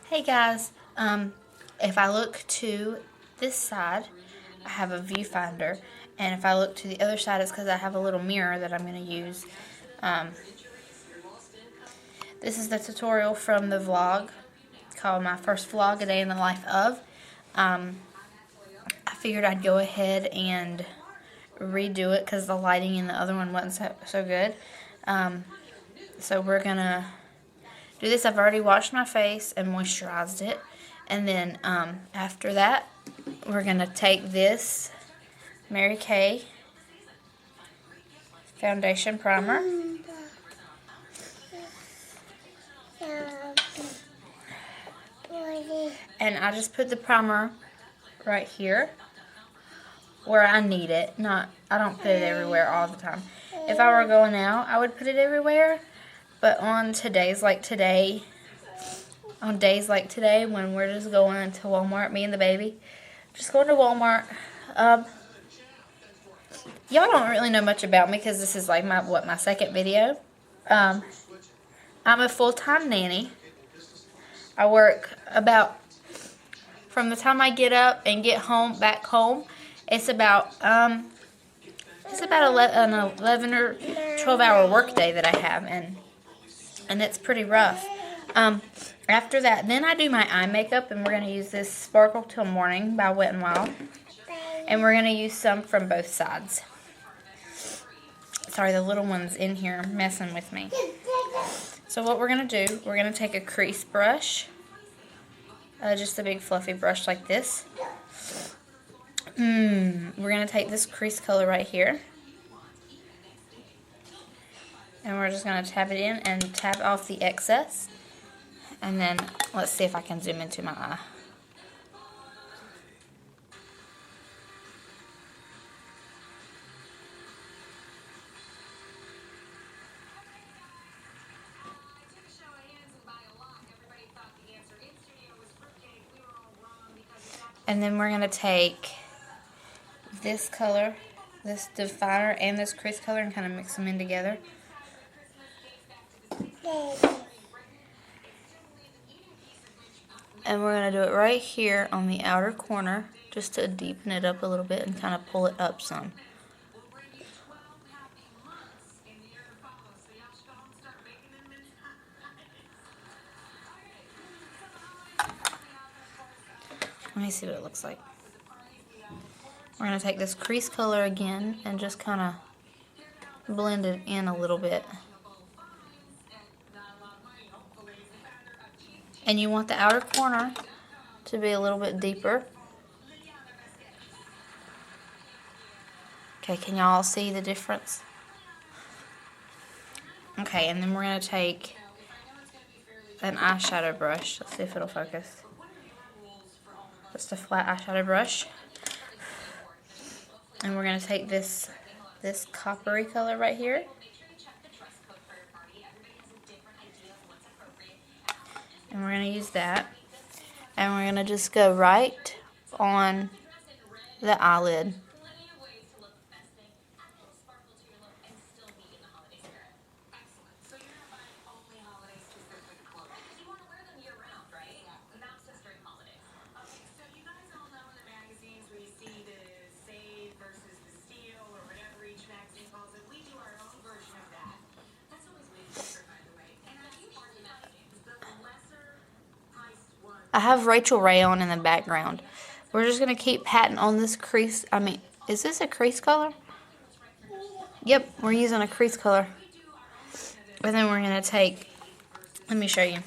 Hey guys, if I look to this side, I have a viewfinder, and if I look to the other side, it's because I have a little mirror that I'm going to use. This is the tutorial from the vlog called My First Vlog, A Day in the Life Of. I figured I'd go ahead and redo it because the lighting in the other one wasn't so good. So we're going to do this. I've already washed my face and moisturized it. And then after that, we're going to take this Mary Kay foundation primer. And I just put the primer right here where I need it. I don't put it everywhere all the time. If I were going out, I would put it everywhere. But on days like today, when we're just going to Walmart, me and the baby, just going to Walmart. Y'all don't really know much about me because this is like my second video. I'm a full-time nanny. I work from the time I get up and get back home, it's about an 11 or 12-hour work day that I have, and it's pretty rough. After that, then I do my eye makeup, and we're going to use this Sparkle Till Morning by Wet n Wild, and we're going to use some from both sides. Sorry, the little one's in here messing with me. So what we're going to do, we're going to take a crease brush, just a big fluffy brush like this. We're going to take this crease color right here, and we're just going to tap it in and tap off the excess. And then let's see if I can zoom into my eye. And then we're going to take this color, this definer, and this crease color and kind of mix them in together. And we're going to do it right here on the outer corner just to deepen it up a little bit and kind of pull it up some. Let me see what it looks like. We're going to take this crease color again and just kind of blend it in a little bit. And you want the outer corner to be a little bit deeper. Okay, can y'all see the difference? Okay, and then we're going to take an eyeshadow brush. Let's see if it'll focus. Just a flat eyeshadow brush. And we're going to take this coppery color right here. And we're going to use that. And we're going to just go right on the eyelid. I have Rachel Ray on in the background. We're just going to keep patting on this crease. Is this a crease color? Yep, we're using a crease color. And then we're going to take, let me show you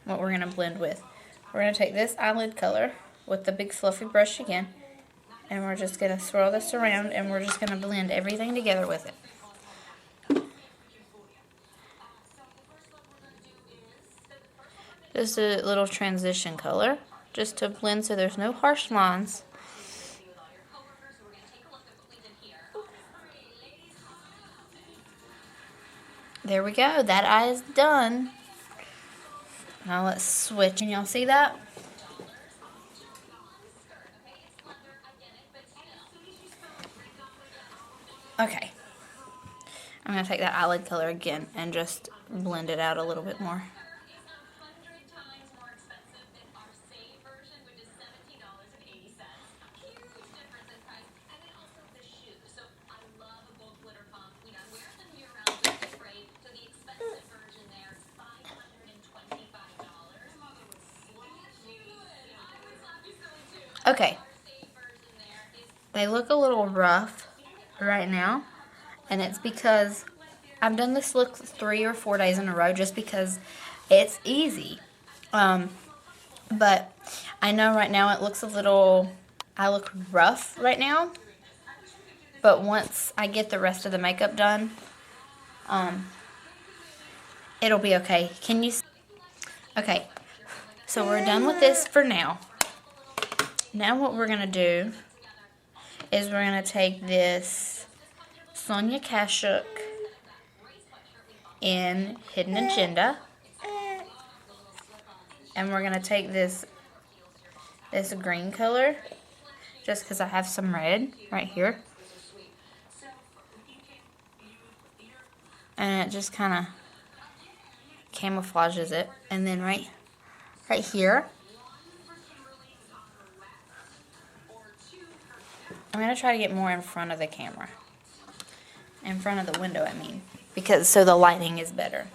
what we're going to blend with. We're going to take this eyelid color with the big fluffy brush again. And we're just going to swirl this around, and we're just going to blend everything together with it. Just a little transition color, just to blend so there's no harsh lines. There we go, that eye is done. Now let's switch. Can y'all see that? Okay. I'm going to take that eyelid color again and just blend it out a little bit more. Okay. They look a little rough right now, and it's because I've done this look 3 or 4 days in a row just because it's easy. But I know right now it looks a little, I look rough right now, but once I get the rest of the makeup done, it'll be okay. Can you see? Okay, so we're done with this for now. Now what we're going to do is we're going to take this Sonia Kashuk in Hidden Agenda, and we're going to take this green color, just because I have some red right here, and it just kind of camouflages it. And then right here, I'm going to try to get more in front of the camera. In front of the window, I mean. Because so the lighting is better.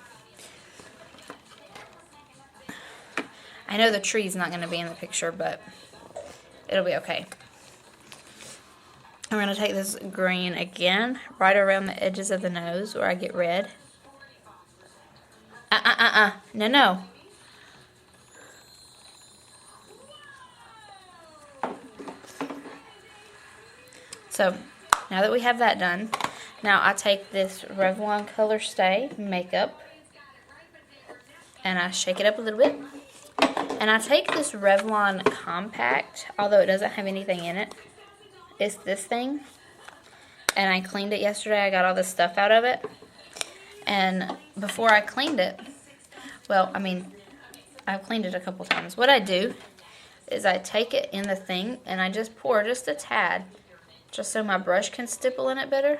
I know the tree's not going to be in the picture, but it'll be okay. I'm going to take this green again, right around the edges of the nose where I get red. No. So, now that we have that done, now I take this Revlon Color Stay makeup, and I shake it up a little bit. And I take this Revlon Compact, although it doesn't have anything in it. It's this thing. And I cleaned it yesterday. I got all this stuff out of it. And before I cleaned it, well, I mean, I've cleaned it a couple times. What I do is I take it in the thing, and I just pour just a tad, just so my brush can stipple in it better.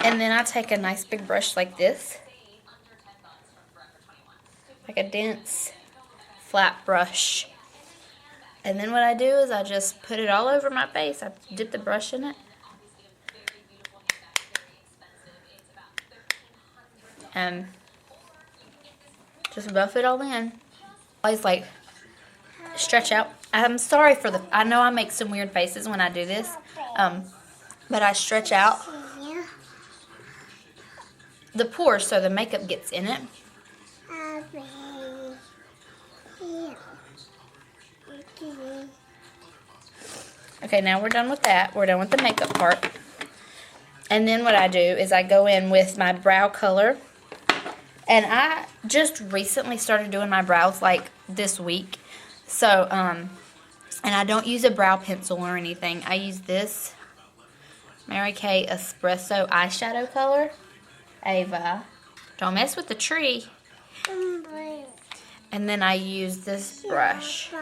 And then I take a nice big brush like this, like a dense, flat brush. And then what I do is I just put it all over my face. I dip the brush in it. And just buff it all in. Always like stretch out. I'm sorry for I know I make some weird faces when I do this, but I stretch out the pores so the makeup gets in it. Okay, now we're done with that. We're done with the makeup part. And then what I do is I go in with my brow color. And I just recently started doing my brows like this week. So, and I don't use a brow pencil or anything. I use this Mary Kay Espresso eyeshadow color. Ava, don't mess with the tree. And then I use this brush.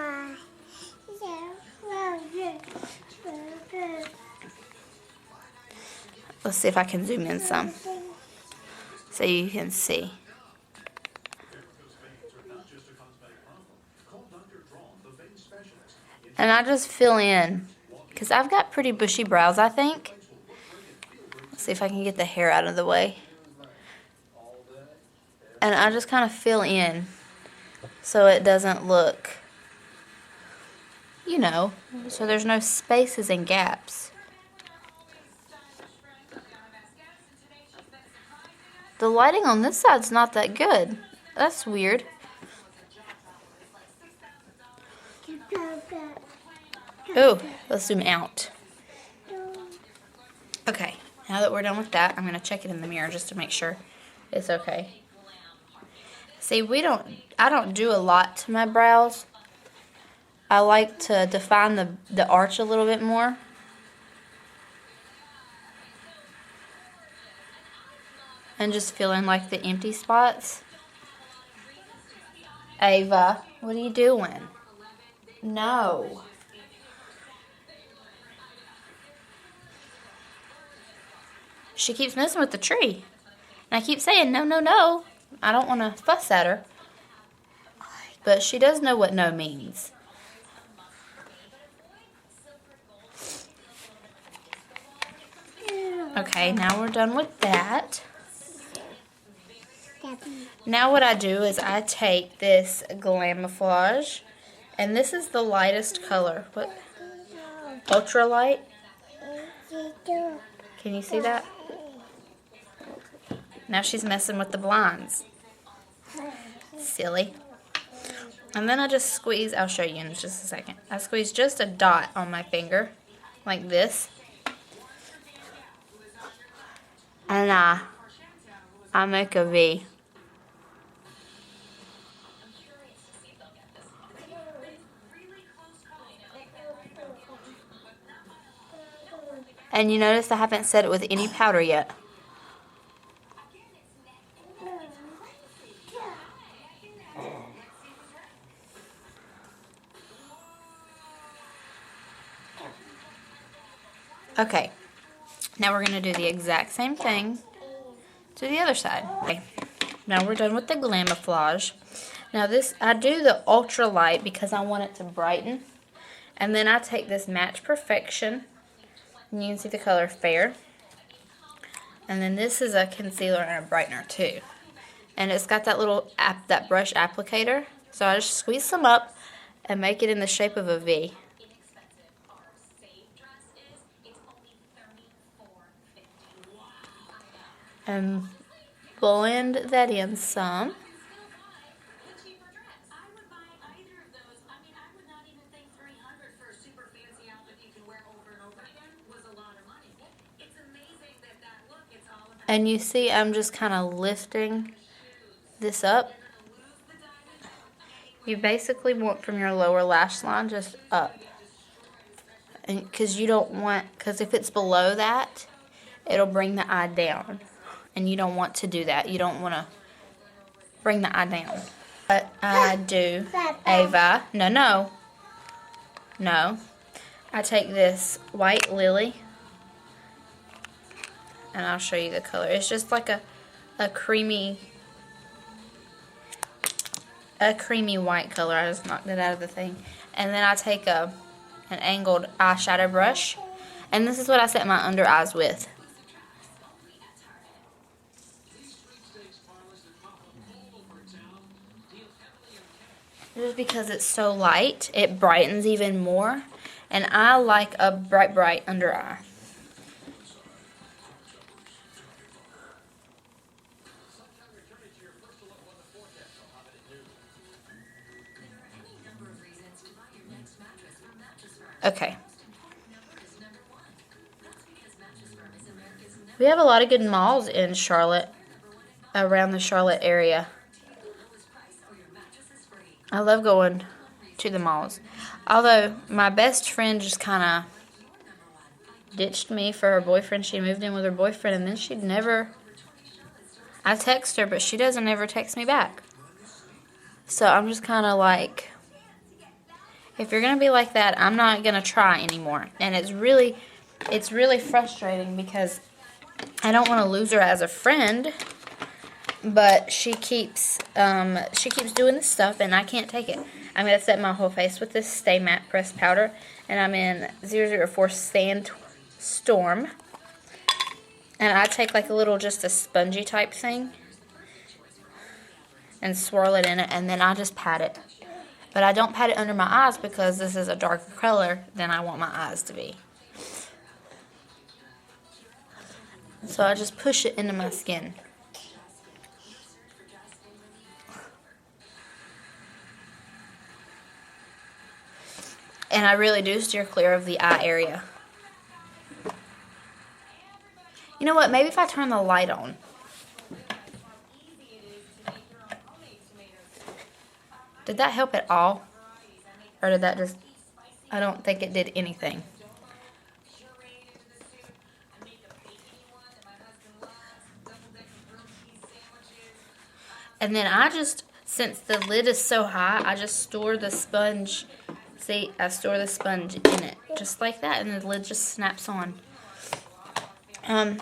Let's see if I can zoom in some so you can see. And I just fill in, because I've got pretty bushy brows, I think. Let's see if I can get the hair out of the way. And I just kind of fill in so it doesn't look, you know, so there's no spaces and gaps. The lighting on this side's not that good. That's weird. Ooh, let's zoom out. Okay, now that we're done with that, I'm going to check it in the mirror just to make sure it's okay. See, I don't do a lot to my brows. I like to define the arch a little bit more. And just fill in like the empty spots. Ava, what are you doing? No. She keeps messing with the tree. And I keep saying, no, no, no. I don't want to fuss at her. But she does know what no means. Okay, now we're done with that. Now what I do is I take this Glamouflage And this is the lightest color. What? Ultra light? Can you see that? Now she's messing with the blinds. Silly. And then I just squeeze, I'll show you in just a second. I squeeze just a dot on my finger, like this. And I make a V. And you notice I haven't set it with any powder yet. Okay, now we're going to do the exact same thing to the other side. Okay, now we're done with the Glamouflage. Now this, I do the ultra light because I want it to brighten. And then I take this Match Perfection, and you can see the color Fair. And then this is a concealer and a brightener too. And it's got that little that brush applicator. So I just squeeze some up and make it in the shape of a V. And blend that in some. And you see I'm just kind of lifting this up. You basically want from your lower lash line just up. And because you don't want, because if it's below that, it'll bring the eye down. And you don't want to do that. You don't want to bring the eye down. But I do Ava. No. I take this White Lily. And I'll show you the color. It's just like a creamy white color. I just knocked it out of the thing. And then I take an angled eyeshadow brush. And this is what I set my under eyes with. Just because it's so light, it brightens even more. And I like a bright under eye. Okay. We have a lot of good malls in Charlotte, around the Charlotte area. I love going to the malls. Although, my best friend just kind of ditched me for her boyfriend. She moved in with her boyfriend, and then she'd never... I text her, but she doesn't ever text me back. So, I'm just kind of like... If you're going to be like that, I'm not going to try anymore. And it's really frustrating because I don't want to lose her as a friend, but she keeps doing this stuff and I can't take it. I'm going to set my whole face with this Stay Matte Pressed Powder, and I'm in 004 Sandstorm. And I take like a little, just a spongy type thing and swirl it in it, and then I just pat it. But I don't pat it under my eyes because this is a darker color than I want my eyes to be. So I just push it into my skin. And I really do steer clear of the eye area. You know what? Maybe if I turn the light on. Did that help at all? Or did that just... I don't think it did anything. And then I just, since the lid is so high, I just store the sponge. See, I store the sponge in it. Just like that. And the lid just snaps on. And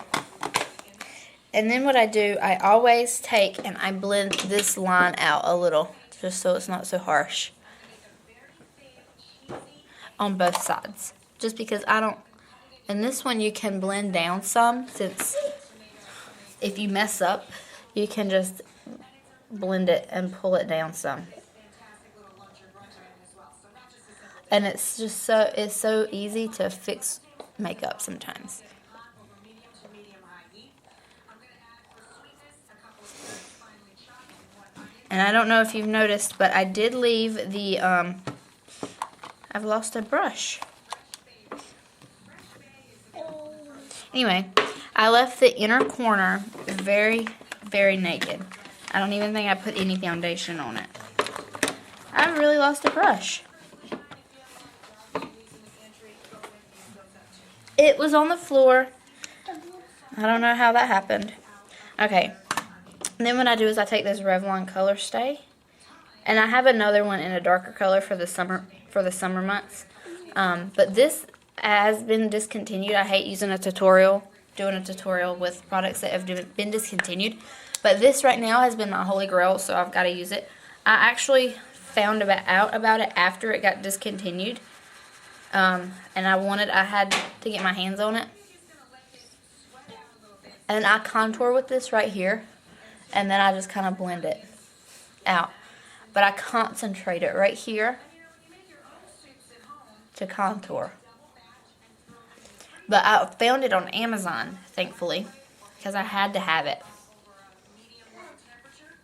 then what I do, I always take and I blend this line out a little. Just so it's not so harsh on both sides. Just because I don't... And this one you can blend down some, since if you mess up, you can just blend it and pull it down some. And it's so easy to fix makeup sometimes. And I don't know if you've noticed, but I did leave the, I've lost a brush. Anyway, I left the inner corner very, very naked. I don't even think I put any foundation on it. I really lost a brush. It was on the floor. I don't know how that happened. Okay. And then what I do is I take this Revlon Color Stay, and I have another one in a darker color for the summer months. But this has been discontinued. I hate doing a tutorial with products that have been discontinued. But this right now has been my holy grail, so I've got to use it. I actually found out about it after it got discontinued. And I had to get my hands on it. And I contour with this right here. And then I just kind of blend it out. But I concentrate it right here to contour. But I found it on Amazon, thankfully, because I had to have it.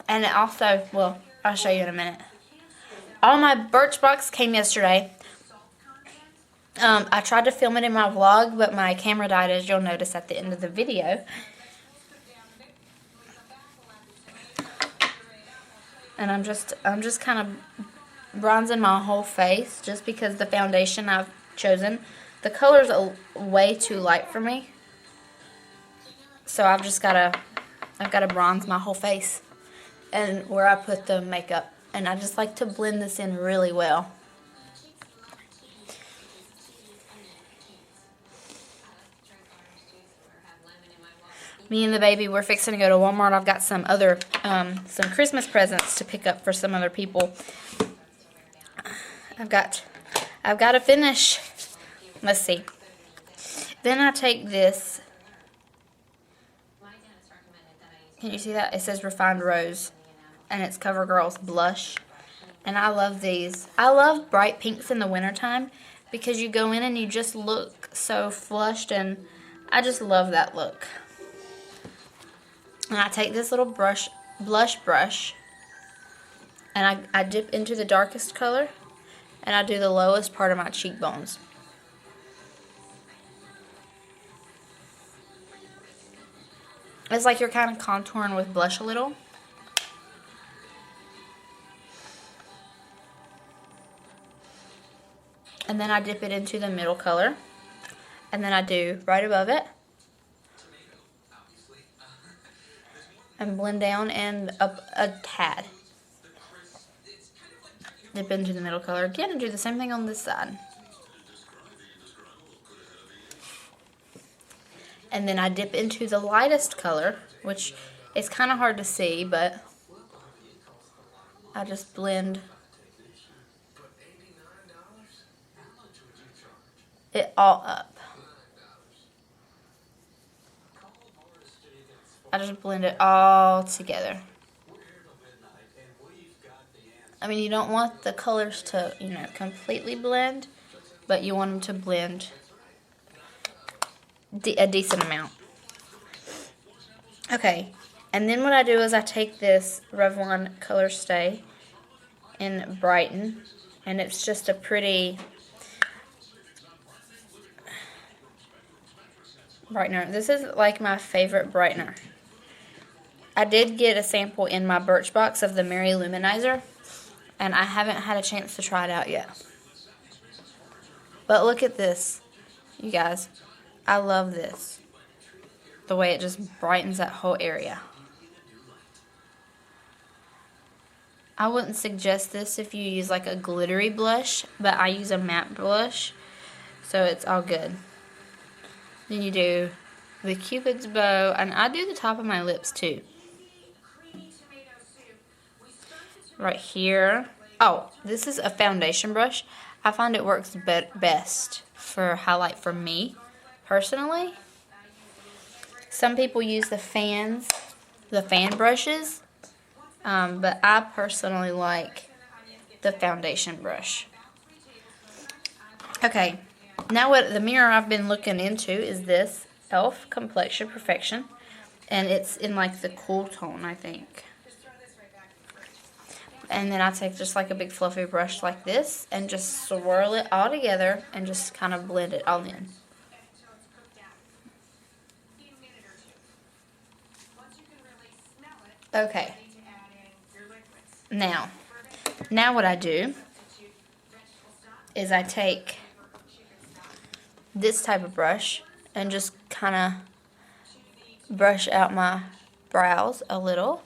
And it also, well, I'll show you in a minute. All my Birchbox came yesterday. I tried to film it in my vlog, but my camera died, as you'll notice at the end of the video. And I'm just kind of bronzing my whole face just because the foundation I've chosen, the color's way too light for me. So I've got to bronze my whole face and where I put the makeup. And I just like to blend this in really well. Me and the baby, we're fixing to go to Walmart. I've got some other, some Christmas presents to pick up for some other people. I've got to finish. Let's see. Then I take this. Can you see that? It says Refined Rose. And it's CoverGirl's blush. And I love these. I love bright pinks in the wintertime because you go in and you just look so flushed, and I just love that look. And I take this little blush brush, and I dip into the darkest color, and I do the lowest part of my cheekbones. It's like you're kind of contouring with blush a little. And then I dip it into the middle color, and then I do right above it. And blend down and up a tad. Dip into the middle color again and do the same thing on this side. And then I dip into the lightest color, which is kind of hard to see, but I just blend it all up. I just blend it all together. I mean, you don't want the colors to, completely blend, but you want them to blend a decent amount. Okay, and then what I do is I take this Revlon Color Stay in Brighten, and it's just a pretty brightener. This is like my favorite brightener. I did get a sample in my Birchbox of the Mary Luminizer, and I haven't had a chance to try it out yet. But look at this, you guys. I love this. The way it just brightens that whole area. I wouldn't suggest this if you use like a glittery blush, but I use a matte blush, so it's all good. Then you do the Cupid's bow, and I do the top of my lips too. Right here. Oh, this is a foundation brush. I find it works best for highlight for me, personally. Some people use the fan brushes, but I personally like the foundation brush. Okay, now what the mirror I've been looking into is this e.l.f. Complexion Perfection. And it's in like the cool tone, I think. And then I take just like a big fluffy brush like this and just swirl it all together and just kind of blend it all in. Okay. Now what I do is I take this type of brush and just kind of brush out my brows a little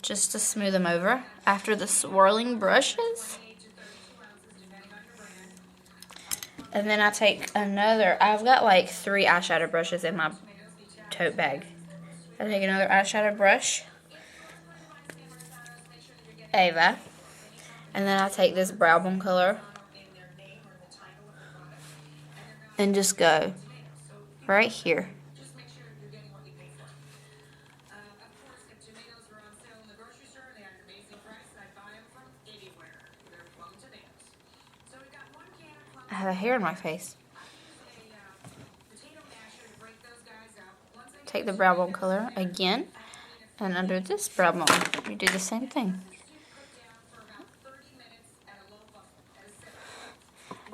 just to smooth them over after the swirling brushes. And then I take another, I've got like 3 eyeshadow brushes in my tote bag. I take another eyeshadow brush, Ava, and then I take this brow bone color and just go right here. I have a hair in my face. Take the brow bone color again, and under this brow bone, you do the same thing.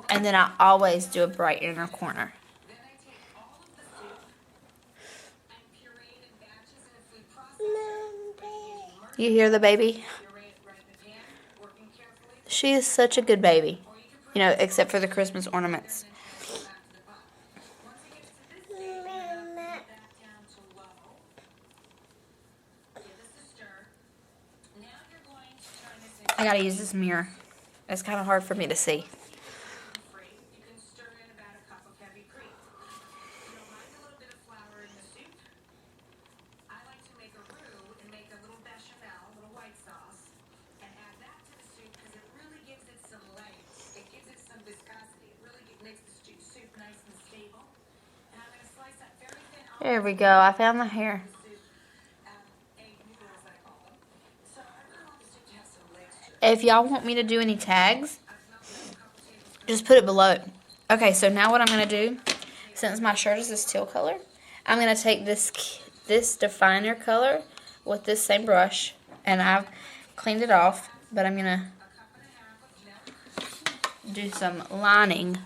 And then I always do a bright inner corner. You hear the baby? She is such a good baby. You know, except for the Christmas ornaments. I gotta use this mirror. It's kind of hard for me to see. There we go. I found the hair. If y'all want me to do any tags, just put it below. Okay, so now what I'm going to do, since my shirt is this teal color, I'm going to take this definer color with this same brush, and I've cleaned it off, but I'm going to do some lining.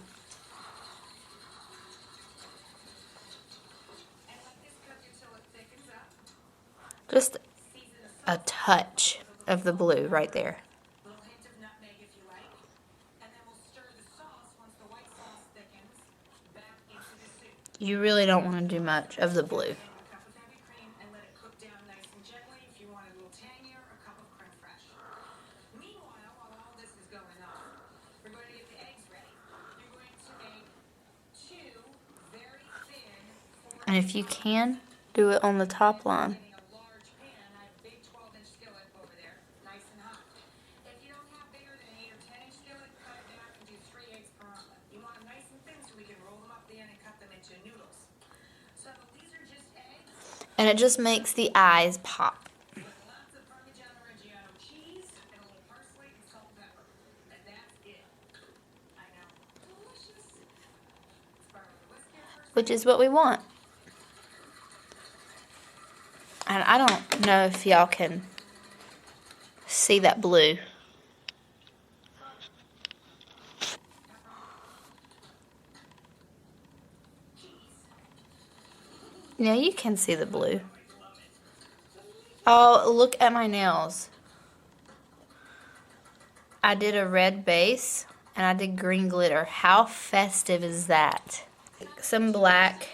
Just a touch of the blue right there. You really don't want to do much of the blue. And if you can, do it on the top line. And it just makes the eyes pop. Which is what we want. And I don't know if y'all can see that blue. Yeah, you can see the blue. Oh, look at my nails. I did a red base and I did green glitter. How festive is that? Some black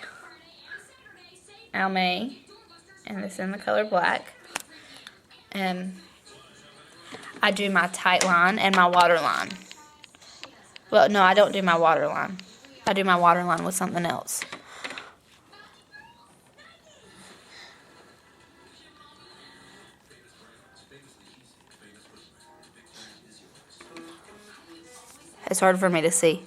Almay, and it's in the color black. And I do my tight line and my water line. Well, no, I don't do my water line. I do my water line with something else. It's hard for me to see.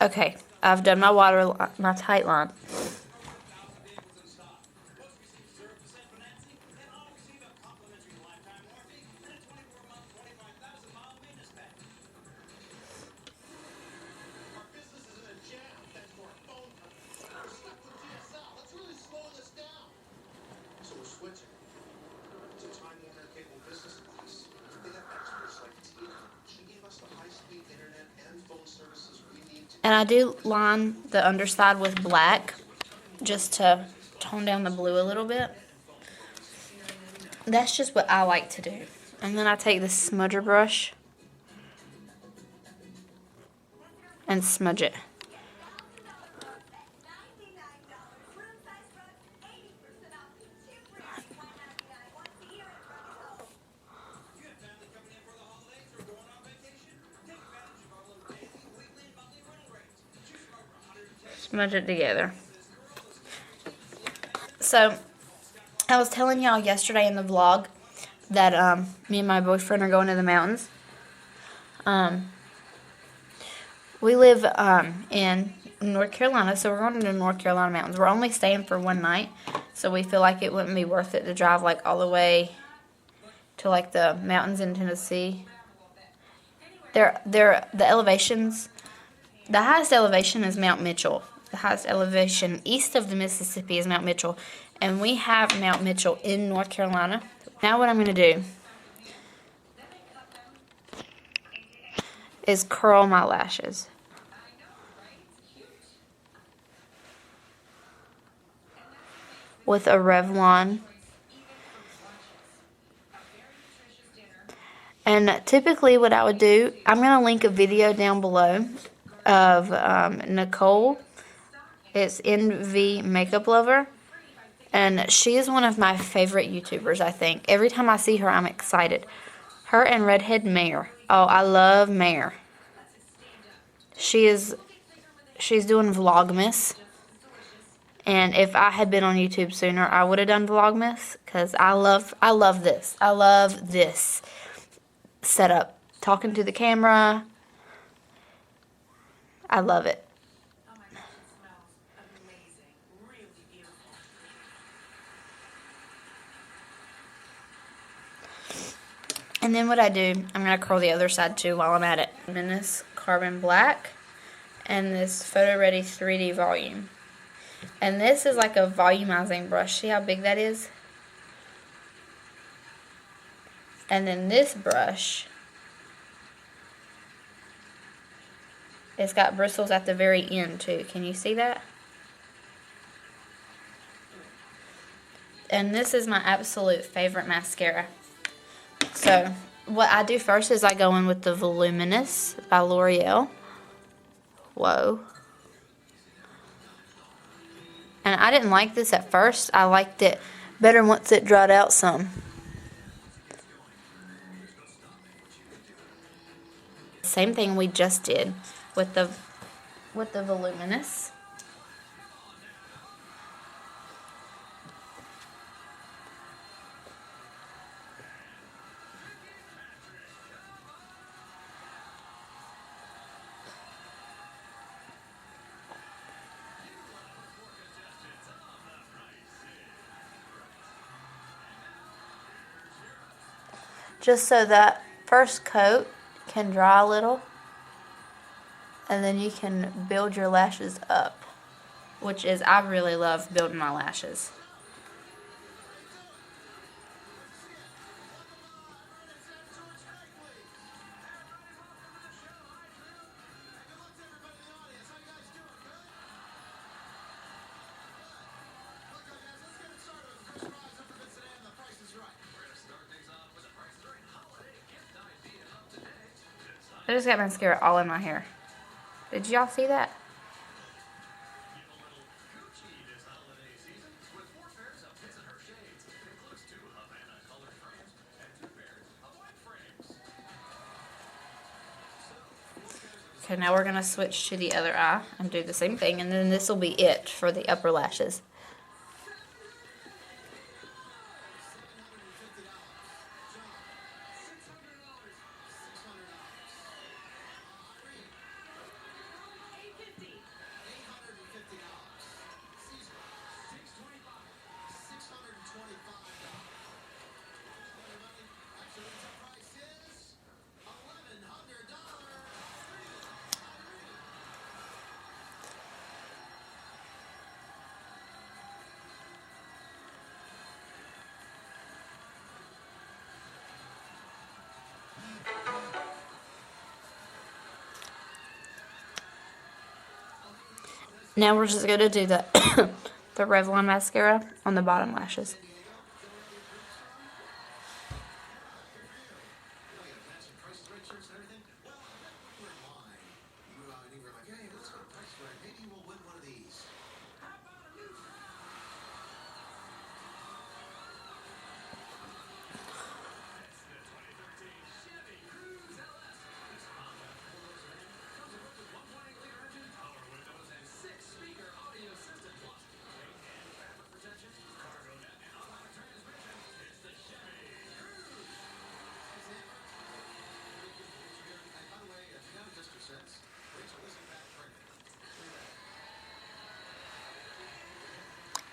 Okay, I've done my tight line. And I do line the underside with black just to tone down the blue a little bit. That's just what I like to do. And then I take this smudger brush and smudge it. Smudge it together. So, I was telling y'all yesterday in the vlog that me and my boyfriend are going to the mountains. We live in North Carolina, so we're going to the North Carolina mountains. We're only staying for one night, so we feel like it wouldn't be worth it to drive like all the way to like the mountains in Tennessee. The elevations, the highest elevation is Mount Mitchell. The highest elevation east of the Mississippi is Mount Mitchell, and we have Mount Mitchell in North Carolina. Now what I'm going to do is curl my lashes. With a Revlon. And typically what I would do, I'm going to link a video down below of Nicole. It's NV Makeup Lover. And she is one of my favorite YouTubers, I think. Every time I see her, I'm excited. Her and Redhead Mare. Oh, I love Mare. She's doing Vlogmas. And if I had been on YouTube sooner, I would have done Vlogmas. Because I love this. I love this setup. Talking to the camera. I love it. And then what I do, I'm going to curl the other side too while I'm at it. I'm in this Carbon Black and this Photo Ready 3D Volume. And this is like a volumizing brush. See how big that is? And then this brush, it's got bristles at the very end too. Can you see that? And this is my absolute favorite mascara. So, what I do first is I go in with the Voluminous by L'Oreal. Whoa. And I didn't like this at first. I liked it better once it dried out some. Same thing we just did with the Voluminous. Just so that first coat can dry a little, and then you can build your lashes up, which is, I really love building my lashes. I just got mascara all in my hair. Did y'all see that? Okay, now we're going to switch to the other eye and do the same thing, and then this will be it for the upper lashes. Now we're just going to do the, the Revlon mascara on the bottom lashes.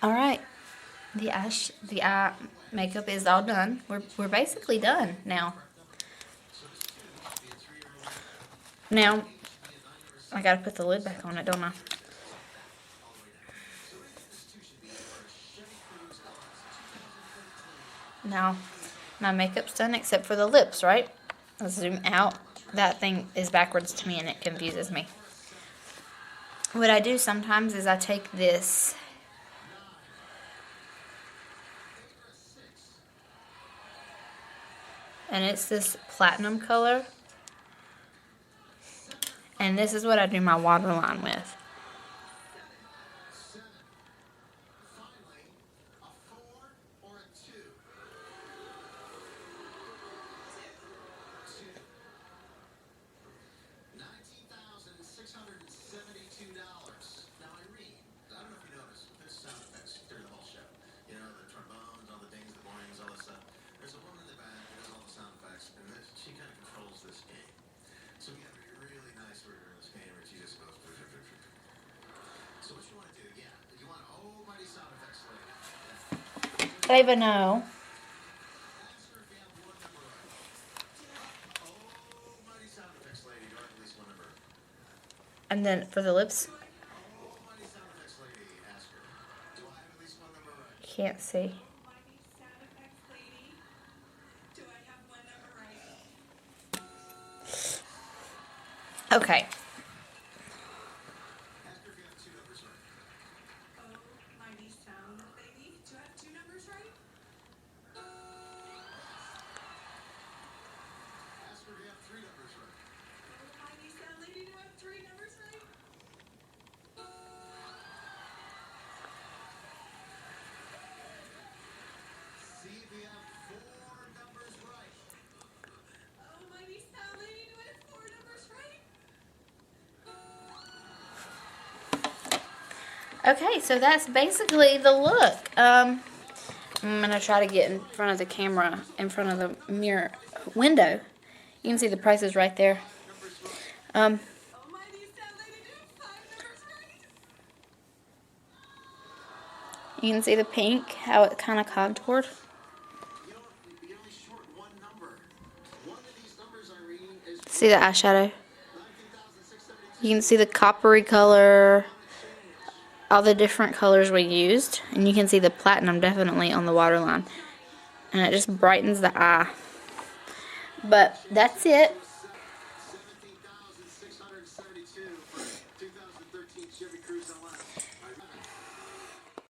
Alright, the eye makeup is all done. We're basically done now. Now, I gotta put the lid back on it, don't I? Now, my makeup's done except for the lips, right? I'll zoom out. That thing is backwards to me and it confuses me. What I do sometimes is I take this and it's this platinum color, and this is what I do my waterline with. Baby, no. And then for the lips, can't see. Okay. Okay, so that's basically the look. I'm going to try to get in front of the camera, in front of the mirror window. You can see the prices right there. You can see the pink, how it kind of contoured. See the eyeshadow? You can see the coppery color, all the different colors we used, and you can see the platinum definitely on the waterline, and it just brightens the eye. But that's it.